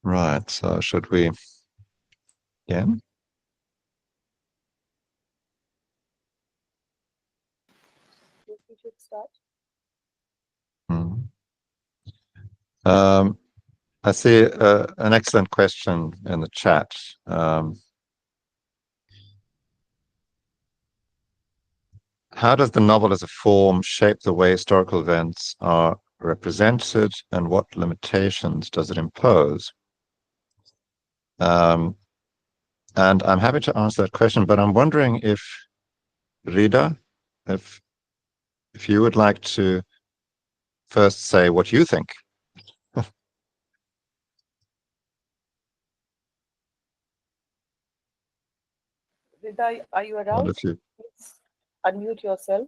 Right. So should we again? Think we should start. Hmm. I see an excellent question in the chat. How does the novel as a form shape the way historical events are represented, and what limitations does it impose? And I'm happy to answer that question, but I'm wondering if Rita, if you would like to first say what you think. Rida, are you What around? if you? Please unmute yourself.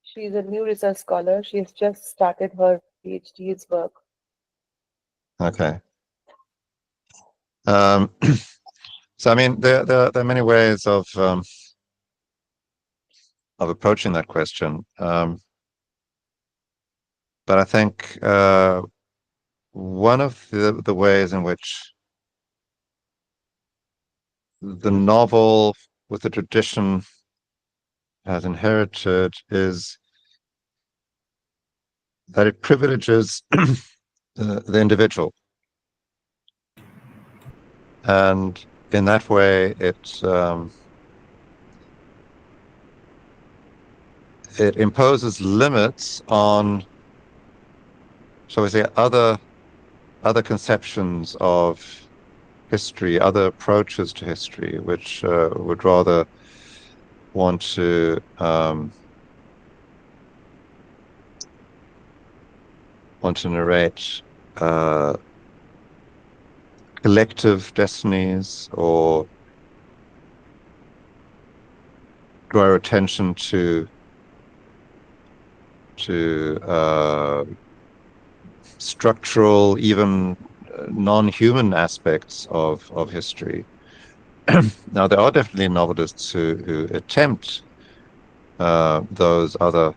She is a new research scholar. She has just started her PhD's work. Okay. Um, so I mean, there are many ways of approaching that question, but I think one of the ways in which the novel, with the tradition, has inherited is that it privileges the individual, and in that way, it imposes limits on, shall we say, other conceptions of history, other approaches to history, which would rather want to narrate uh, collective destinies or draw attention to structural, even non-human aspects of history. Now, there are definitely novelists who attempt those other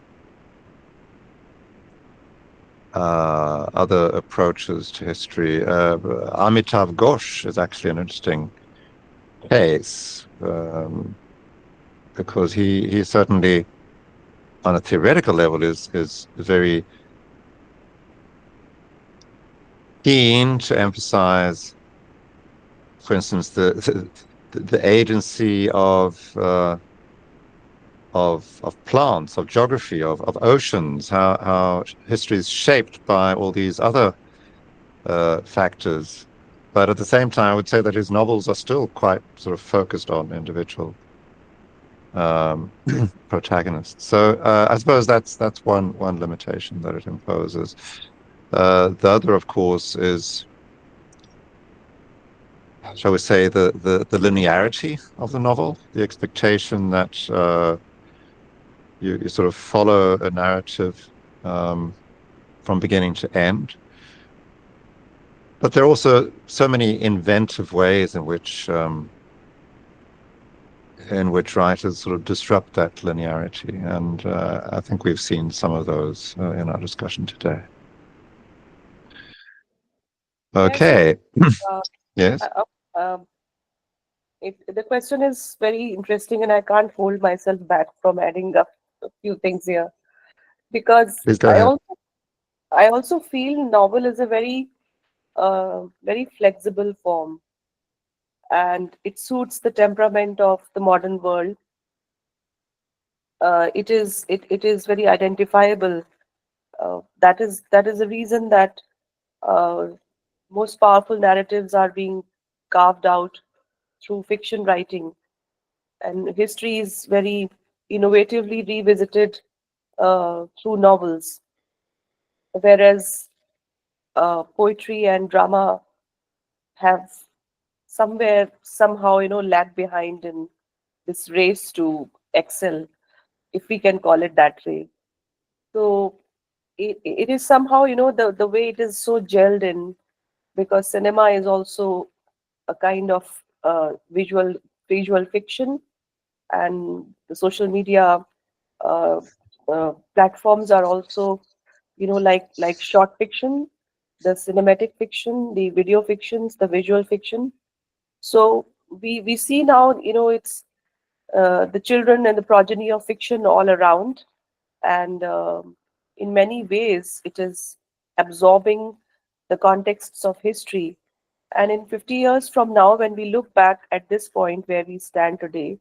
approaches to history. Amitav Ghosh is actually an interesting case, because he certainly, on a theoretical level, is very keen to emphasize, for instance, the agency of plants, of geography, of oceans, how history is shaped by all these other factors. But at the same time, I would say that his novels are still quite sort of focused on individual um, protagonists. So I suppose that's one limitation that it imposes. The other, of course, is, shall we say, the linearity of the novel, the expectation that you sort of follow a narrative um, from beginning to end. But there are also so many inventive ways in which writers sort of disrupt that linearity, and I think we've seen some of those in our discussion today. Yeah, so Okay. uh, Yes. uh, um, the question is very interesting, and I can't hold myself back from adding up a few things here because Please go ahead. I also feel novel is a very flexible form, and it suits the temperament of the modern world. It is very identifiable. That is the reason that uh, most powerful narratives are being carved out through fiction writing, and history is very innovatively revisited through novels, whereas poetry and drama have somewhere somehow lag behind in this race to excel, if we can call it that way. So it is somehow the way it is so gelled in, because cinema is also a kind of visual fiction, and the social media uh, platforms are also, like short fiction, the cinematic fiction, the video fictions, the visual fiction. So we see now, it's the children and the progeny of fiction all around, and in many ways it is absorbing the contexts of history. And in 50 years from now, when we look back at this point where we stand today,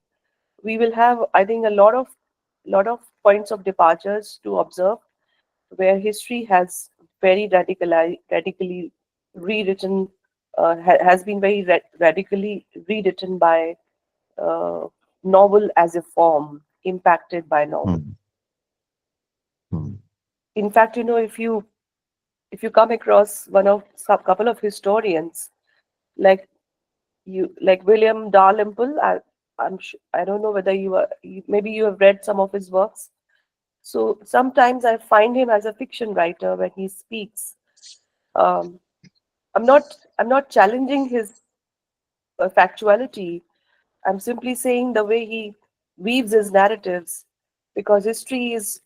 we will have, I think, a lot of points of departures to observe, where history has very radically rewritten, has been very radically rewritten by uh, novel as a form, impacted by novel. Hmm. Hmm. In fact, if you come across one of some couple of historians, like like William Dalrymple, I don't know whether maybe you have read some of his works. So sometimes I find him as a fiction writer when he speaks. Um, I'm not challenging his factuality. I'm simply saying the way he weaves his narratives, because history is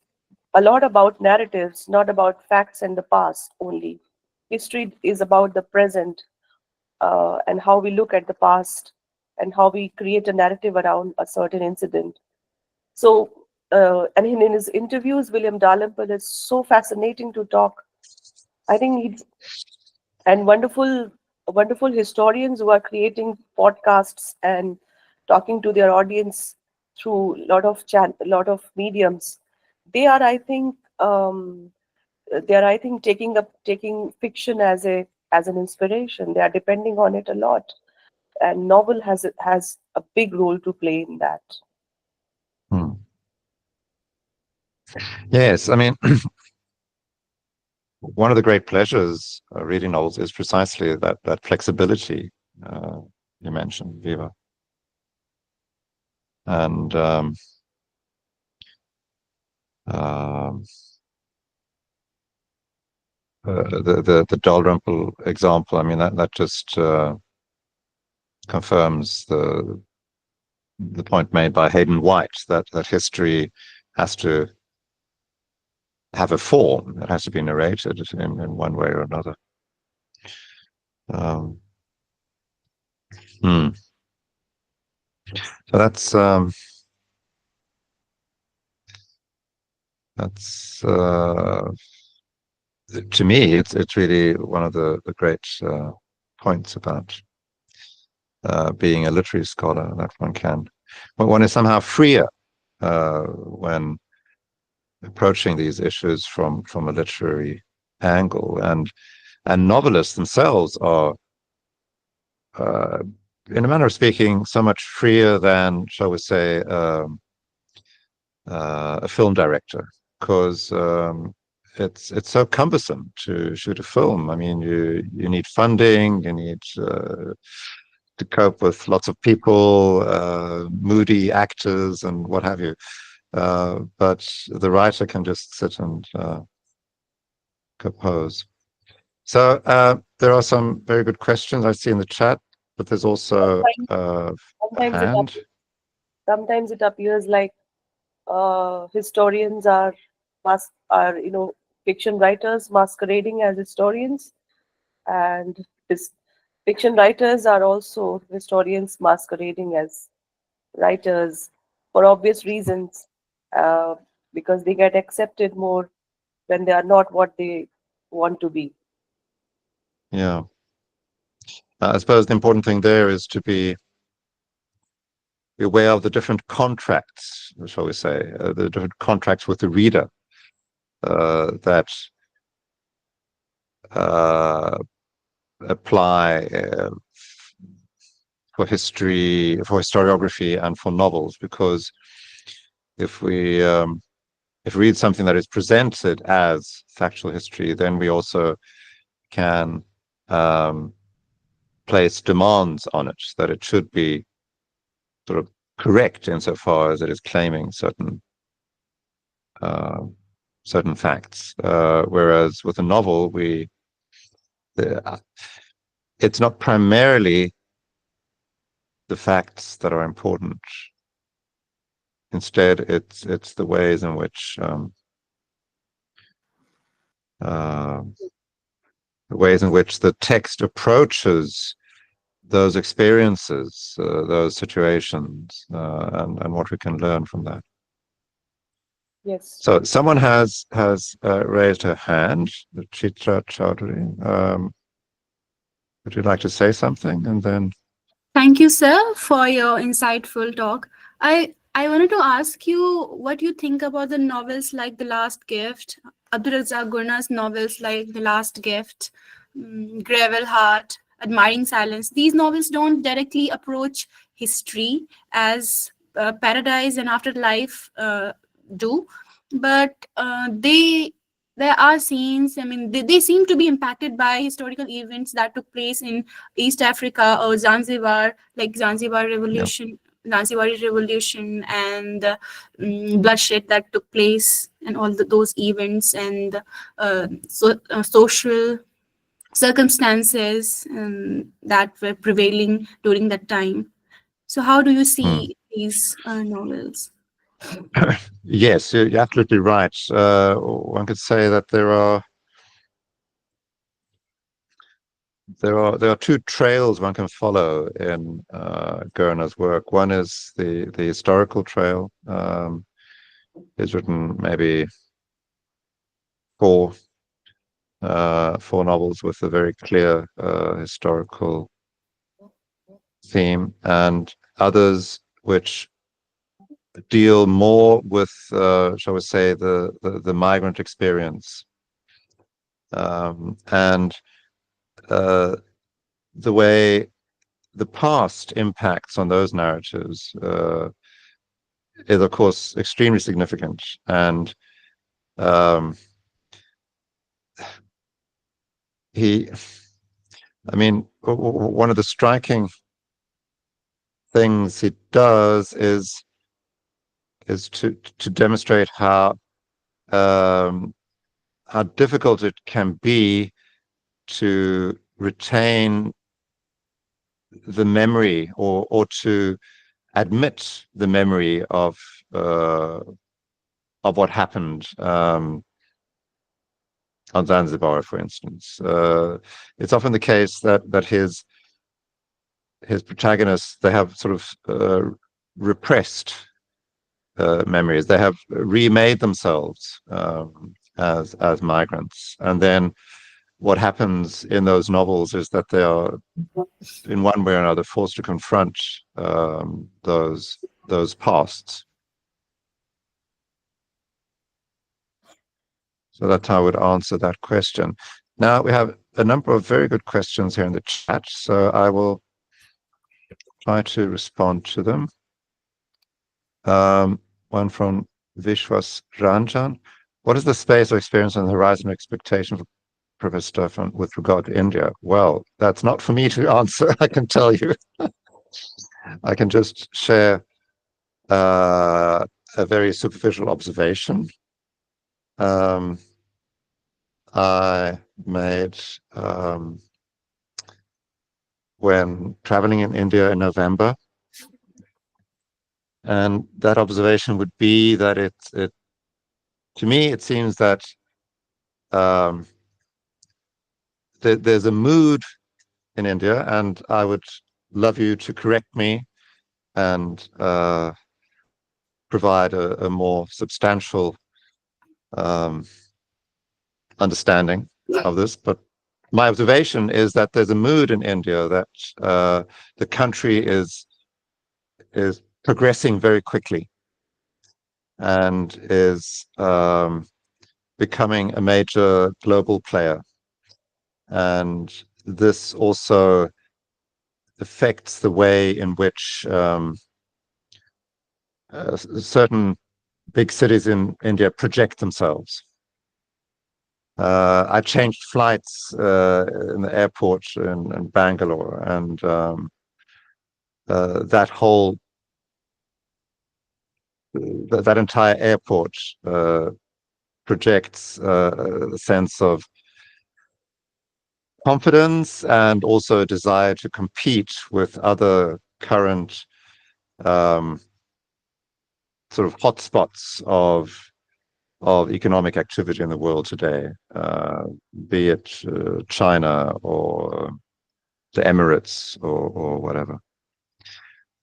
a lot about narratives, not about facts and the past only. History is about the present, and how we look at the past, and how we create a narrative around a certain incident. So, and in his interviews, William Dalrymple is so fascinating to talk. I think and wonderful historians who are creating podcasts and talking to their audience through lot of mediums. They are, I think, taking fiction as an inspiration. They are depending on it a lot, and novel has a big role to play in that. Hmm. Yes, I mean, one of the great pleasures reading novels is precisely that flexibility uh, you mentioned, Viva, and um, the Dalrymple example. I mean, that just confirms the point made by Hayden White that history has to have a form. It has to be narrated in one way or another. Um, hmm. So that's to me, it's really one of the great points about being a literary scholar, that one can, but one is somehow freer when approaching these issues from a literary angle, and novelists themselves are, uh, in a manner of speaking, so much freer than, shall we say, a film director, because it's so cumbersome to shoot a film. I mean, you need funding, you need to cope with lots of people, moody actors, and what have you. But the writer can just sit and compose. So there are some very good questions I see in the chat, but there's also Sometimes, a sometimes it hand. appears, sometimes it appears like historians are fiction writers masquerading as historians, and this fiction writers are also historians masquerading as writers, for obvious reasons, uh, because they get accepted more when they are not what they want to be. Yeah. I suppose the important thing there is to be aware of the different contracts, shall we say, the different contracts with the reader that uh, apply for history, for historiography, and for novels. Because if we read something that is presented as factual history, then we also can um, place demands on it that it should be sort of correct insofar as it is claiming uh, certain facts. Whereas with a novel, the, it's not primarily the facts that are important. Instead, it's the ways in which uh, the text approaches those experiences, those situations, and what we can learn from that. Yes. So someone has raised her hand, Chitra Chaudhary. Would you like to say something? And then, Thank you, sir, for your insightful talk. I wanted to ask you what you think about the novels like The Last Gift, Abdulrazak Gurna's novels like The Last Gift, Gravel Heart, Admiring Silence. These novels don't directly approach history as Paradise and Afterlife do, but there are scenes. I mean, they seem to be impacted by historical events that took place in East Africa or Zanzibar, like yeah. Zanzibari Revolution, and bloodshed that took place, and all those events, and social circumstances that were prevailing during that time. So, how do you Hmm. see these novels? Yes, you're absolutely right. One could say that there are two trails one can follow in Gurna's work. One is the historical trail. He's written maybe four four novels with a very clear historical theme, and others which deal more with, shall we say, the migrant experience, and the way the past impacts on those narratives is, of course, extremely significant. And um, he, I mean, one of the striking things he does is to demonstrate um, how difficult it can be to retain the memory, or to admit the memory uh, of what happened on Zanzibar, for instance. It's often the case that his protagonists, they have sort of repressed memories. They have remade themselves as migrants, and then what happens in those novels is that they are, in one way or another, forced to confront those pasts. So that's how I would answer that question. Now we have a number of very good questions here in the chat, so I will try to respond to them. One from Vishwas Ranjan. What is the space of experience on the horizon of expectation for Professor Stefan with regard to India? Well, that's not for me to answer, I can tell you. I can just share a very superficial observation I made when traveling in India in November. And that observation would be that to me, it seems that um, there's a mood in India, and I would love you to correct me and provide a more substantial um, understanding of this. But my observation is that there's a mood in India that the country is progressing very quickly and is becoming a major global player. And this also affects the way in which certain big cities in India project themselves. I changed flights in the airport in Bangalore, and that whole that entire airport projects a sense of confidence and also a desire to compete with other current um, sort of hotspots of economic activity in the world today, be it China or the Emirates or whatever.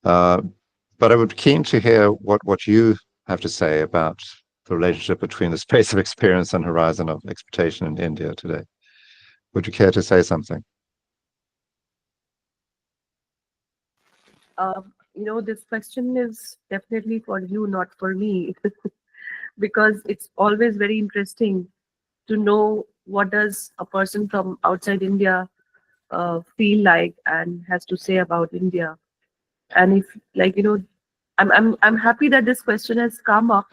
But I would be keen to hear what you have to say about the relationship between the space of experience and horizon of expectation in India today. Would you care to say something? This question is definitely for you, not for me, because it's always very interesting to know what does a person from outside India feel like and has to say about India. And if, like, I'm happy that this question has come up,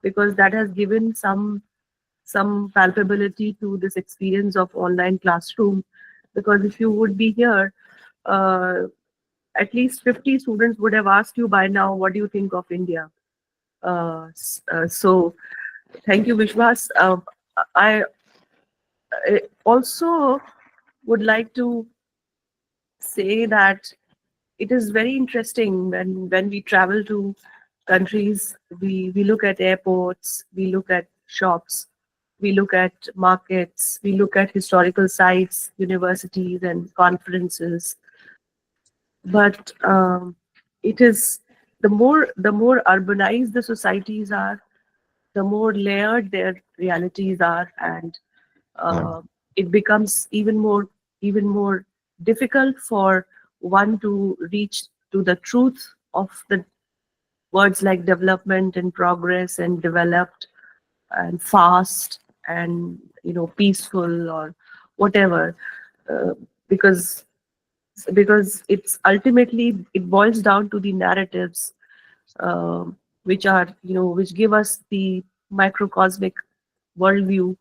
because that has given some palpability to this experience of online classroom. Because if you would be here, uh, at least 50 students would have asked you by now, what do you think of India? So thank you, Vishwas. I also would like to say that it is very interesting when we travel to countries, we look at airports, we look at shops, we look at markets, we look at historical sites, universities and conferences. But it is, the more urbanized the societies are, the more layered their realities are, and Yeah. it becomes even more difficult for one to reach to the truth of the words like development and progress and developed and fast and peaceful or whatever, uh, because it's ultimately, it boils down to the narratives, which are, which give us the microcosmic worldview,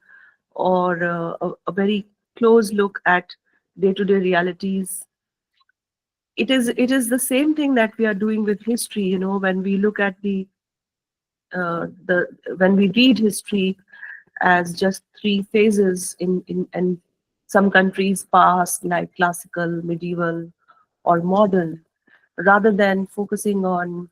or a very close look at day-to-day realities. It is the same thing that we are doing with history. When we look at the when we read history as just three phases in and some countries past, like classical, medieval, or modern, rather than focusing on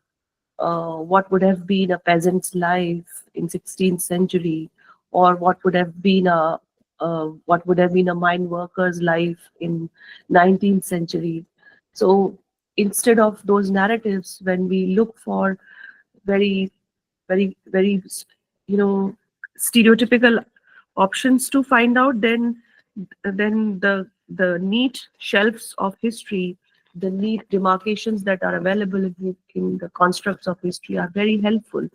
what would have been a peasant's life in 16th century, or what would have been a mine worker's life in 19th century. So instead of those narratives, when we look for very, very, very, stereotypical options to find out, then the neat shelves of history, the neat demarcations that are available in the constructs of history are very helpful.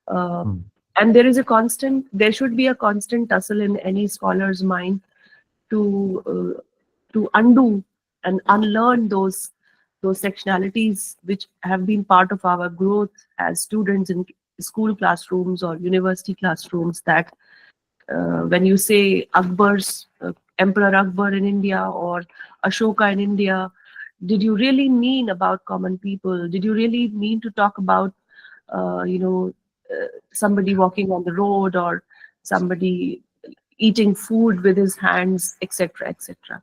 Uh, Mm. and there should be a constant tussle in any scholar's mind to undo and unlearn those sectionalities which have been part of our growth as students in school classrooms or university classrooms. That when you say Emperor Akbar in India or Ashoka in India, did you really mean about common people? Did you really mean to talk about uh, you know somebody walking on the road, or somebody eating food with his hands, etc., etc.?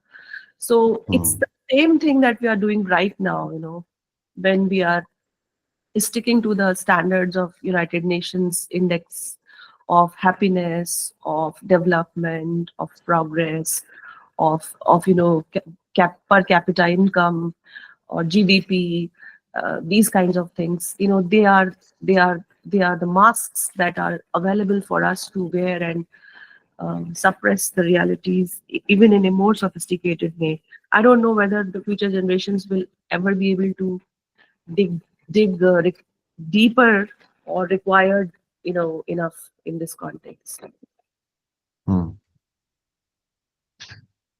So it's Mm. the same thing that we are doing right now, when we are sticking to the standards of United Nations Index of happiness, of development, of progress, of per capita income or GDP. These kinds of things, they are the masks that are available for us to wear and suppress the realities, even in a more sophisticated way. I don't know whether the future generations will ever be able to dig deeper or required, enough in this context. Mm.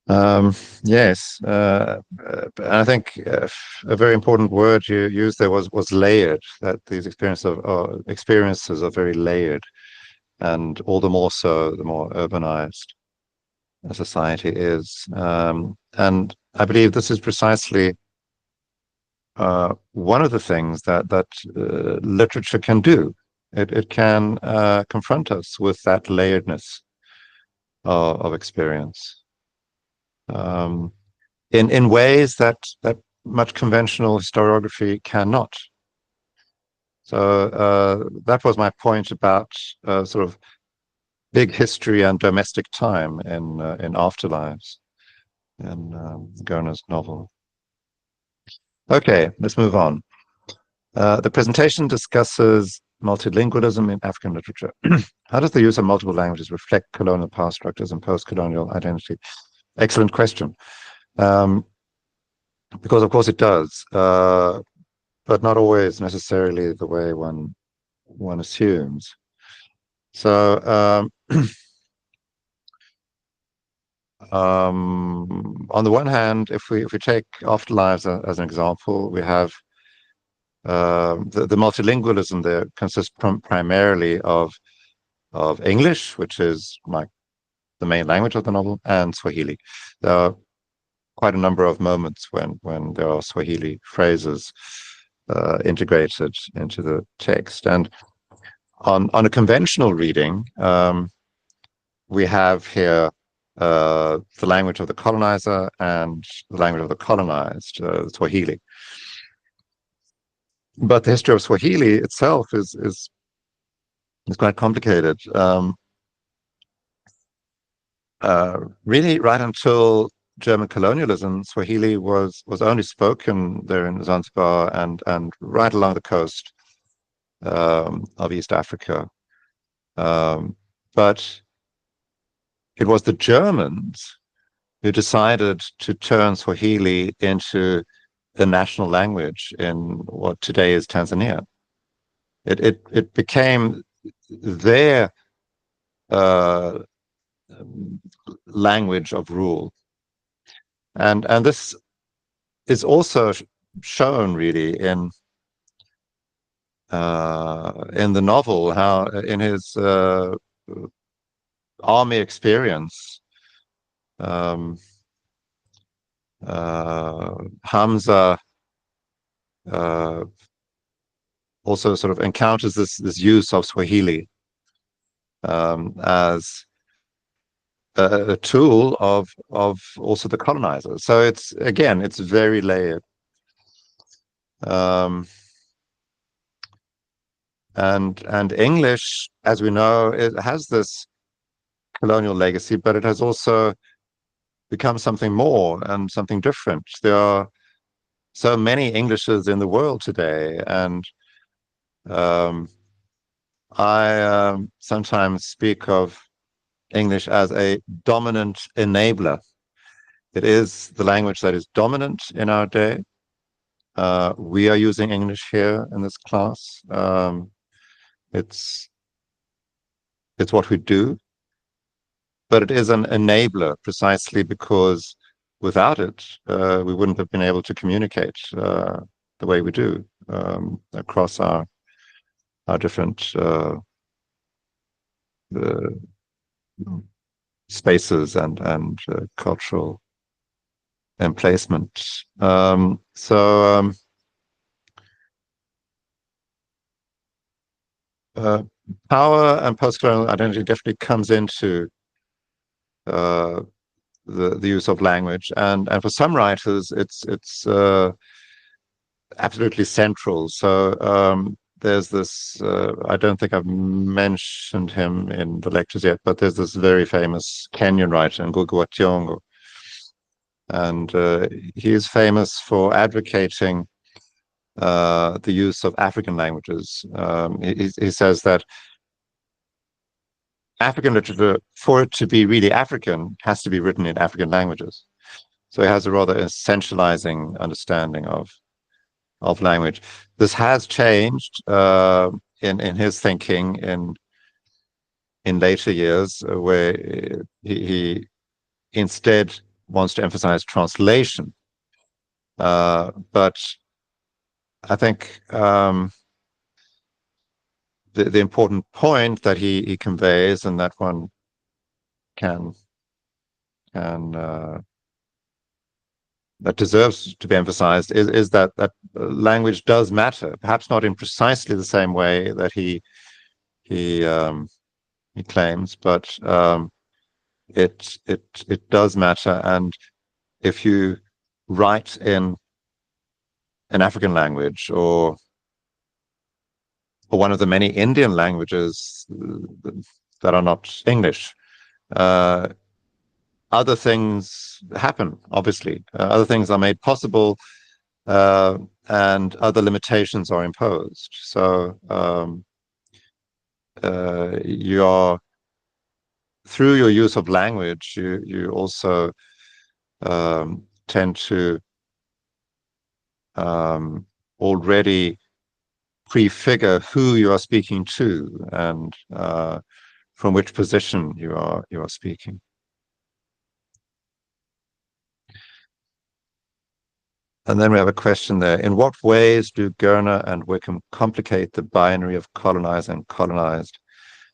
Um, yes, I think a very important word you used there was layered. That these experiences are very layered, and all the more so the more urbanized a society is. And I believe this is precisely one of the things that literature can do. It can confront us with that layeredness of experience. Um, in ways that much conventional historiography cannot. So that was my point about sort of big history and domestic time in Afterlives, in Gona's novel. Okay, let's move on. The presentation discusses multilingualism in African literature. How does the use of multiple languages reflect colonial power structures and post-colonial identity? Excellent question. Because of course it does, but not always necessarily the way one assumes. So on the one hand, if we take Afterlives as an example, we have the multilingualism there consists primarily of English, which is like the main language of the novel, and Swahili. There are quite a number of moments when there are Swahili phrases integrated into the text. And on a conventional reading, we have here the language of the colonizer and the language of the colonized, Swahili. But the history of Swahili itself is quite complicated. Really, right until German colonialism, Swahili was only spoken there in Zanzibar and right along the coast of East Africa. But it was the Germans who decided to turn Swahili into the national language in what today is Tanzania. It became their language of rule, and this is also shown really in the novel, how in his army experience, Hamza also sort of encounters this use of Swahili as a tool of also the colonizers. So it's very layered. And English, as we know, it has this colonial legacy, but it has also become something more and something different. There are so many Englishes in the world today, and I sometimes speak of English as a dominant enabler. It is the language that is dominant in our day. We are using English here in this class. It's what we do, but it is an enabler precisely because without it, we wouldn't have been able to communicate the way we do across our different spaces and cultural emplacement. Power and post-colonial identity definitely comes into the use of language, and for some writers, it's absolutely central. So there's this. I don't think I've mentioned him in the lectures yet, but there's this very famous Kenyan writer, Ngugi wa Thiong'o, and he is famous for advocating the use of African languages. He says that African literature, for it to be really African, has to be written in African languages. So he has a rather essentializing understanding of language. This has changed in his thinking in later years, where he instead wants to emphasize translation. But I think the important point that he conveys, and that one can that deserves to be emphasized, is that language does matter. Perhaps not in precisely the same way that he claims, but it does matter. And if you write in an African language, or or one of the many Indian languages that are not English, other things happen, obviously. Other things are made possible, and other limitations are imposed. So you are, through your use of language, you also tend to already prefigure who you are speaking to and from which position you are speaking. And then we have a question there. In what ways do Gerner and Wickham complicate the binary of colonizer and colonized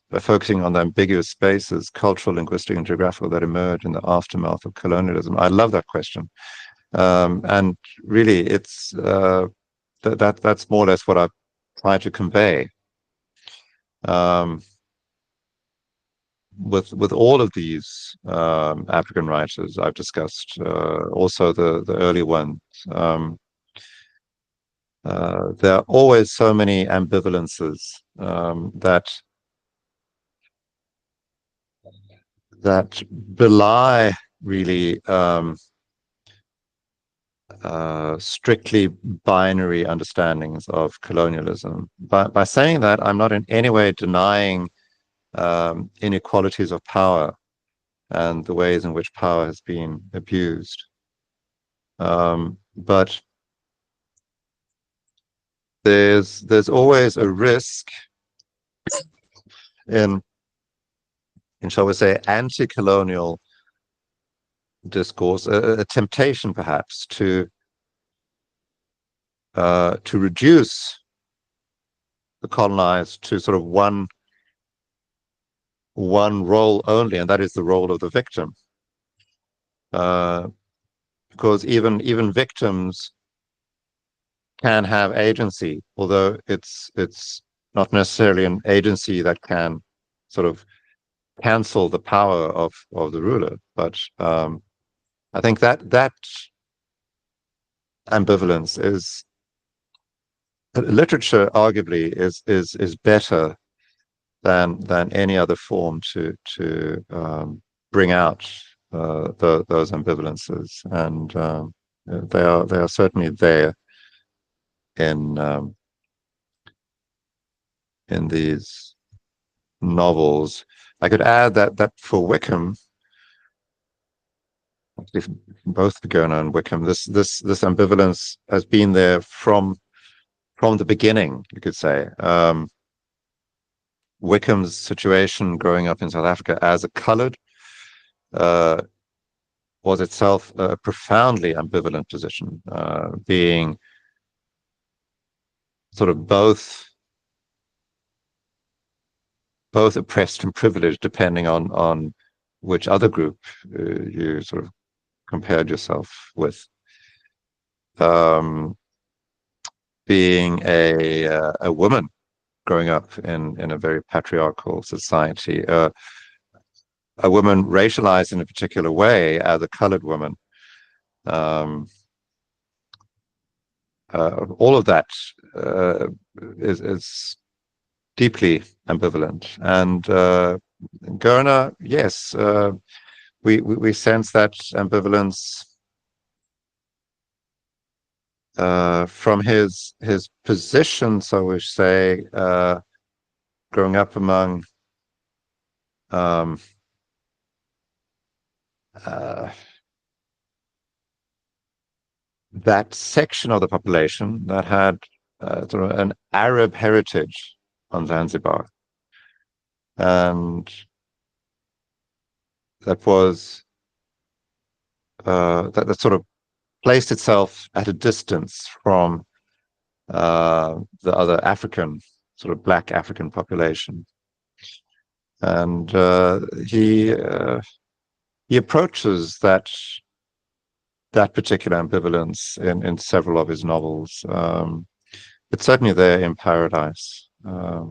by focusing on the ambiguous spaces, cultural, linguistic, and geographical, that emerge in the aftermath of colonialism? I love that question. And really, it's that's more or less what I try to convey. With all of these African writers I've discussed, also the early ones, there are always so many ambivalences that belie really strictly binary understandings of colonialism. By saying that, I'm not in any way denying inequalities of power and the ways in which power has been abused. But there's always a risk in shall we say, anti-colonial discourse, a temptation perhaps to reduce the colonized to sort of one role only, and that is the role of the victim. Because even victims can have agency, although it's not necessarily an agency that can sort of cancel the power of the ruler. But I think that ambivalence is, literature arguably is better than any other form to bring out those ambivalences, and they are certainly there in these novels. I could add that for Wickham, both Gerner and Wickham, this ambivalence has been there from the beginning, you could say. Wickham's situation growing up in South Africa as a colored was itself a profoundly ambivalent position, being sort of both oppressed and privileged, depending on which other group you sort of compared yourself with. Being a woman growing up in a very patriarchal society, a woman racialized in a particular way as a colored woman. All of that is deeply ambivalent. And Gerner, yes, we sense that ambivalence from his position, so we say, growing up among that section of the population that had sort of an Arab heritage on Zanzibar, and that was that sort of placed itself at a distance from the other African, sort of Black African population, and he approaches that particular ambivalence in several of his novels. It's certainly there in Paradise. Yeah,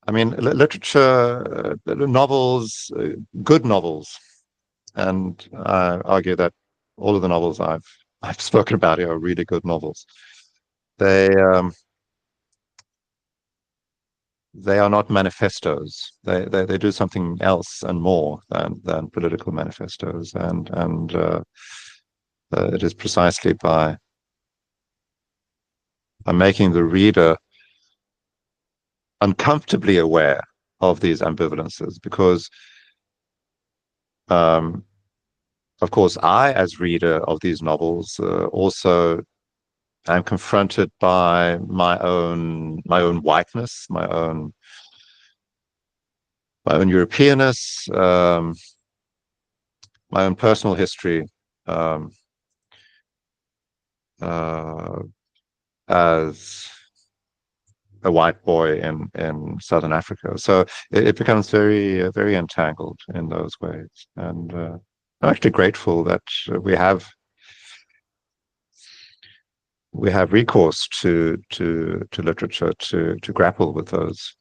I mean, literature, novels, good novels, and I argue that all of the novels I've I've spoken about here are really good novels. They they are not manifestos. They do something else and more than political manifestos, and it is precisely by making the reader uncomfortably aware of these ambivalences, because of course I, as reader of these novels, also am confronted by my own whiteness, my own Europeanness, my own personal history, um, uh, as a white boy in Southern Africa. So it becomes very entangled in those ways. And I'm actually grateful that we have recourse to literature to grapple with those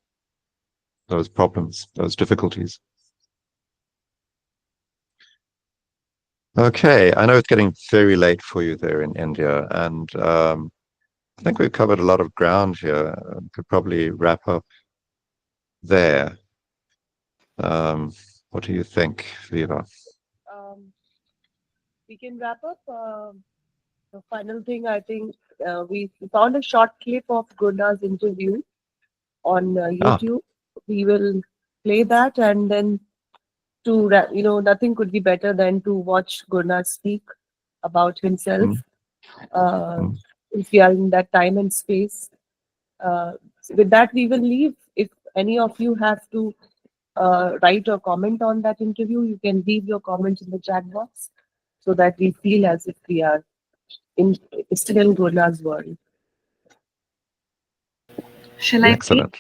problems, those difficulties. Okay, I know it's getting very late for you there in India, and I think we've covered a lot of ground here. Could probably wrap up there. What do you think, Viva? Um, we can wrap up. The final thing, I think, we found a short clip of Gurna's interview on Ah, YouTube. We will play that, and then nothing could be better than to watch Gurna speak about himself. mm, Uh, mm. if we are in that time and space, uh, with that we will leave. If any of you have to write or comment on that interview, you can leave your comments in the chat box so that we feel as if we are in still in Gurna's world. Shall I play? Excellent.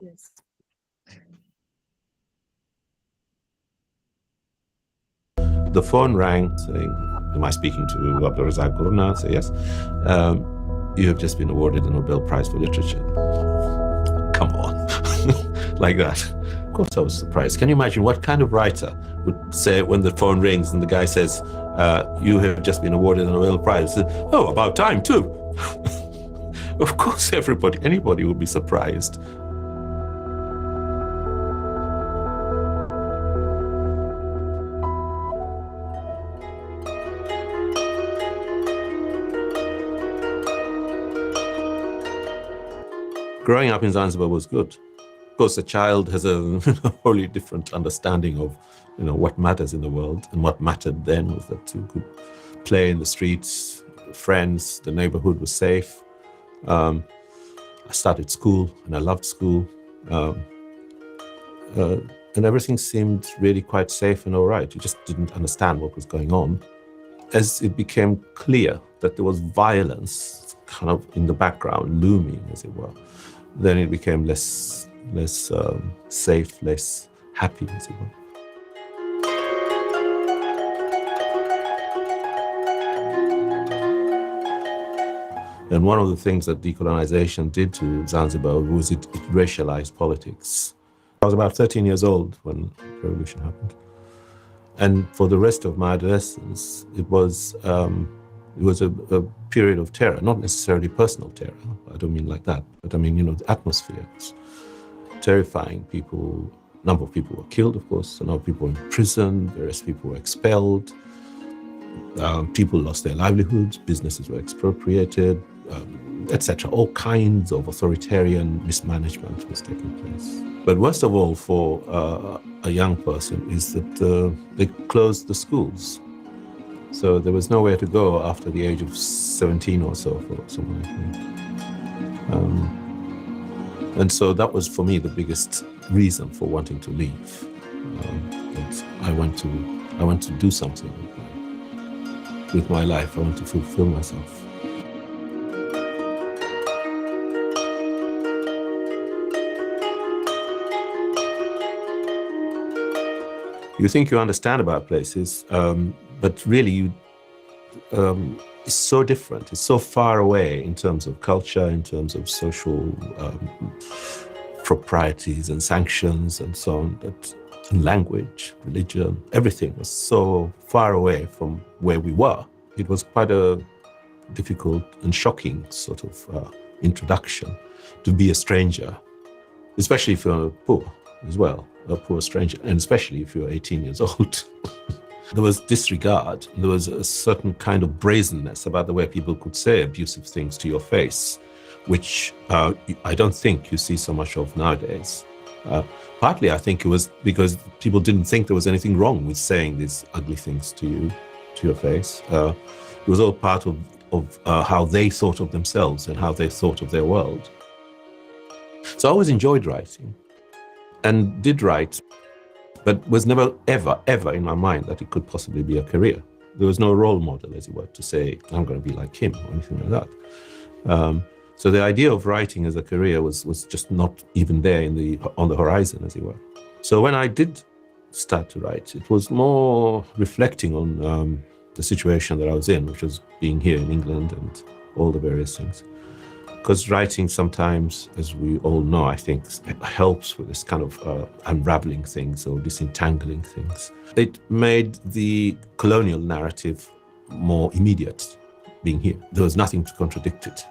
Yes. The phone rang saying, "Am I speaking to Abdulrazak Gurna?" I say, "Yes. You have just been awarded the Nobel Prize for Literature." Come on. Like that. Of course I was surprised. Can you imagine what kind of writer would say when the phone rings and the guy says, "You have just been awarded the Nobel Prize"? Oh, about time too. Of course anybody would be surprised. Growing up in Zanzibar was good. Of course, a child has a wholly different understanding of, what matters in the world, and what mattered then was that you could play in the streets, friends, the neighborhood was safe. I started school, and I loved school, and everything seemed really quite safe and all right. You just didn't understand what was going on. As it became clear that there was violence kind of in the background, looming, as it were, then it became less safe, less happy, as it were. And one of the things that decolonization did to Zanzibar was it racialized politics. I was about 13 years old when the revolution happened. And for the rest of my adolescence, it was a period of terror, not necessarily personal terror. I don't mean like that, but I mean, the atmosphere was terrifying. A number of people were killed, of course. A number of people were imprisoned. Various people were expelled. People lost their livelihoods. Businesses were expropriated, etc. All kinds of authoritarian mismanagement was taking place. But worst of all for a young person is that they closed the schools. So there was nowhere to go after the age of 17 or so for someone like me. And so that was for me the biggest reason for wanting to leave. That I want to do something with my life. I want to fulfill myself. You think you understand about places, but really it's so different. It's so far away in terms of culture, in terms of social proprieties and sanctions and so on, that language, religion, everything was so far away from where we were. it was quite a difficult and shocking sort of introduction to be a stranger, especially if you're poor as well, a poor stranger, and especially if you're 18 years old. There was disregard. There was a certain kind of brazenness about the way people could say abusive things to your face, which I don't think you see so much of nowadays. Partly, I think it was because people didn't think there was anything wrong with saying these ugly things to you, to your face. It was all part of how they thought of themselves and how they thought of their world. So I always enjoyed writing and did write, but was never, ever, ever in my mind that it could possibly be a career. There was no role model, as it were, to say, I'm going to be like him or anything like that. So the idea of writing as a career was just not even there on the horizon, as it were. So when I did start to write, it was more reflecting on the situation that I was in, which was being here in England and all the various things. Because writing sometimes, as we all know, I think, helps with this kind of unraveling things or disentangling things. It made the colonial narrative more immediate, being here. There was nothing to contradict it.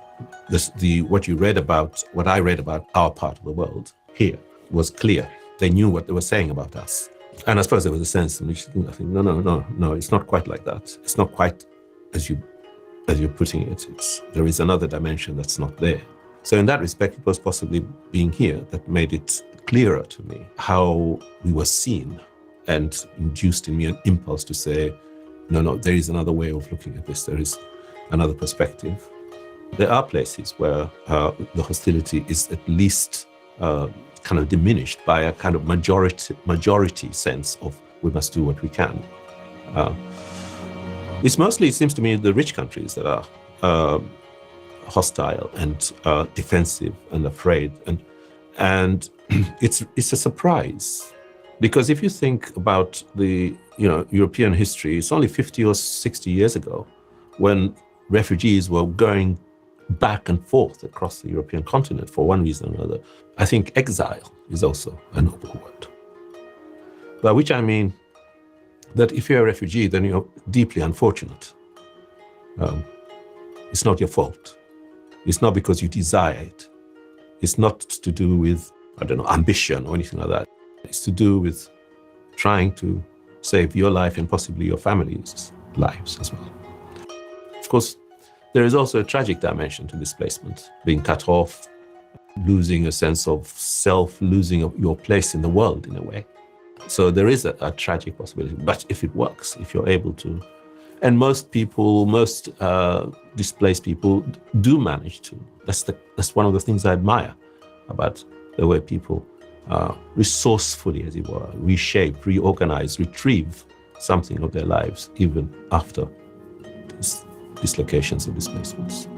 What I read about our part of the world here was clear. They knew what they were saying about us. And I suppose there was a sense in which I think, no, it's not quite like that. It's not quite as you're putting it. There is another dimension that's not there. So in that respect, it was possibly being here that made it clearer to me how we were seen and induced in me an impulse to say, no, there is another way of looking at this. There is another perspective. There are places where the hostility is at least kind of diminished by a kind of majority sense of we must do what we can. It's mostly, it seems to me, the rich countries that are hostile and defensive and afraid, and it's a surprise, because if you think about the European history, it's only 50 or 60 years ago when refugees were going back and forth across the European continent for one reason or another. I think exile is also a noble word, by which I mean that if you're a refugee, then you're deeply unfortunate. It's not your fault. It's not because you desire it. It's not to do with, ambition or anything like that. It's to do with trying to save your life and possibly your family's lives as well. Of course, there is also a tragic dimension to displacement, being cut off, losing a sense of self, losing your place in the world in a way. So there is a tragic possibility, but if it works, if you're able to, and most displaced people do manage to. That's one of the things I admire about the way people resourcefully, as it were, reshape, reorganize, retrieve something of their lives, even after dislocations and displacements.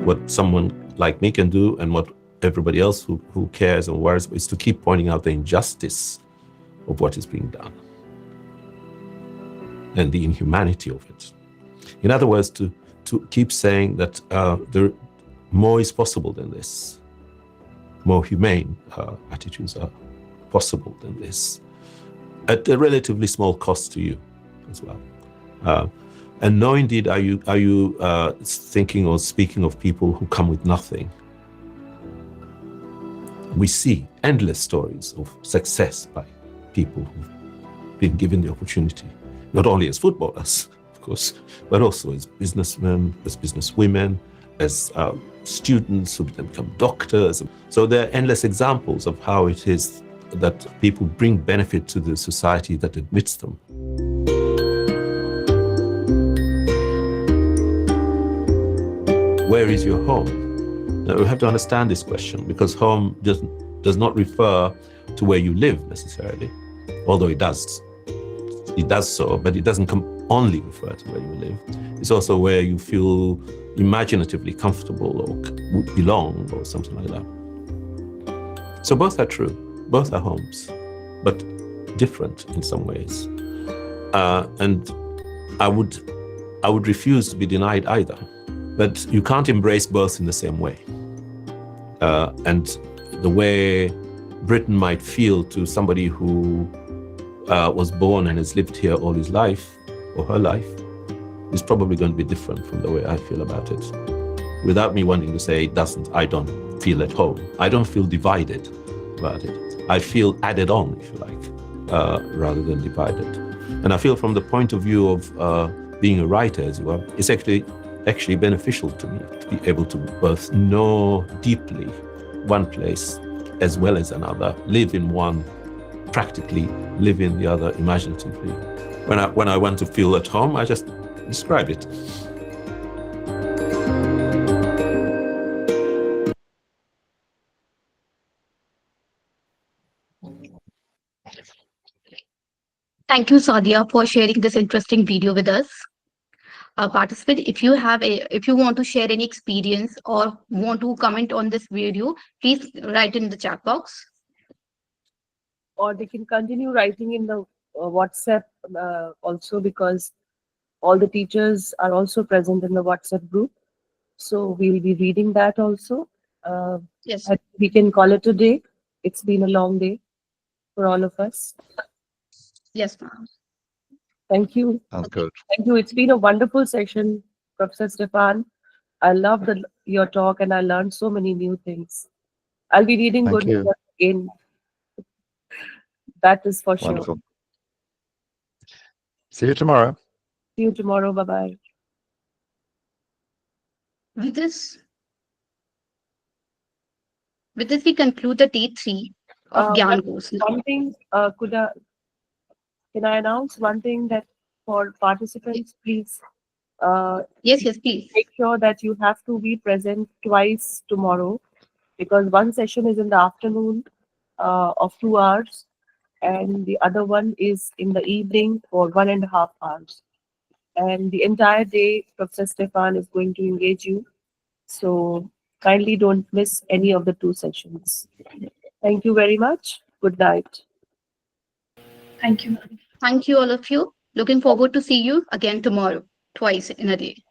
What someone like me can do, and what everybody else who cares and worries, is to keep pointing out the injustice of what is being done and the inhumanity of it. In other words, to keep saying that more is possible than this. More humane attitudes are possible than this, at a relatively small cost to you as well. And no, indeed, are you thinking or speaking of people who come with nothing. We see endless stories of success by people who've been given the opportunity, not only as footballers, of course, but also as businessmen, as businesswomen, as students who become doctors. So there are endless examples of how it is that people bring benefit to the society that admits them. Where is your home? Now, we have to understand this question, because home does not refer to where you live necessarily, although it does. It does so, but it doesn't only refer to where you live. It's also where you feel imaginatively comfortable or belong or something like that. So both are true. Both are homes, but different in some ways. And I would refuse to be denied either. But you can't embrace both in the same way. And the way Britain might feel to somebody who was born and has lived here all his life or her life is probably going to be different from the way I feel about it. Without me wanting to say I don't feel at home. I don't feel divided about it. I feel added on, if you like, rather than divided. And I feel from the point of view of being a writer as well, it's actually beneficial to me to be able to both know deeply one place as well as another, live in one practically, live in the other imaginatively. When I want to feel at home, I just describe it. Thank you, Sadia, for sharing this interesting video with us. Participant, if you want to share any experience or want to comment on this video, please write in the chat box. Or they can continue writing in the WhatsApp also, because all the teachers are also present in the WhatsApp group. So we'll be reading that also. Yes. We can call it a day. It's been a long day for all of us. Yes, ma'am. Thank you. Sounds good. Thank you. It's been a wonderful session, Professor Stefan. I loved your talk and I learned so many new things. I'll be reading Thank good you. work again. That is for sure. Wonderful. See you tomorrow. See you tomorrow. Bye-bye. With this, we conclude the day 3 of Gyan course. One thing, can I announce one thing that for participants, please? Yes, please. Make sure that you have to be present twice tomorrow, because one session is in the afternoon of 2 hours, and the other one is in the evening for 1.5 hours. And the entire day, Professor Stefan is going to engage you. So kindly don't miss any of the 2 sessions. Thank you very much. Good night. Thank you. Thank you, all of you. Looking forward to see you again tomorrow, twice in a day.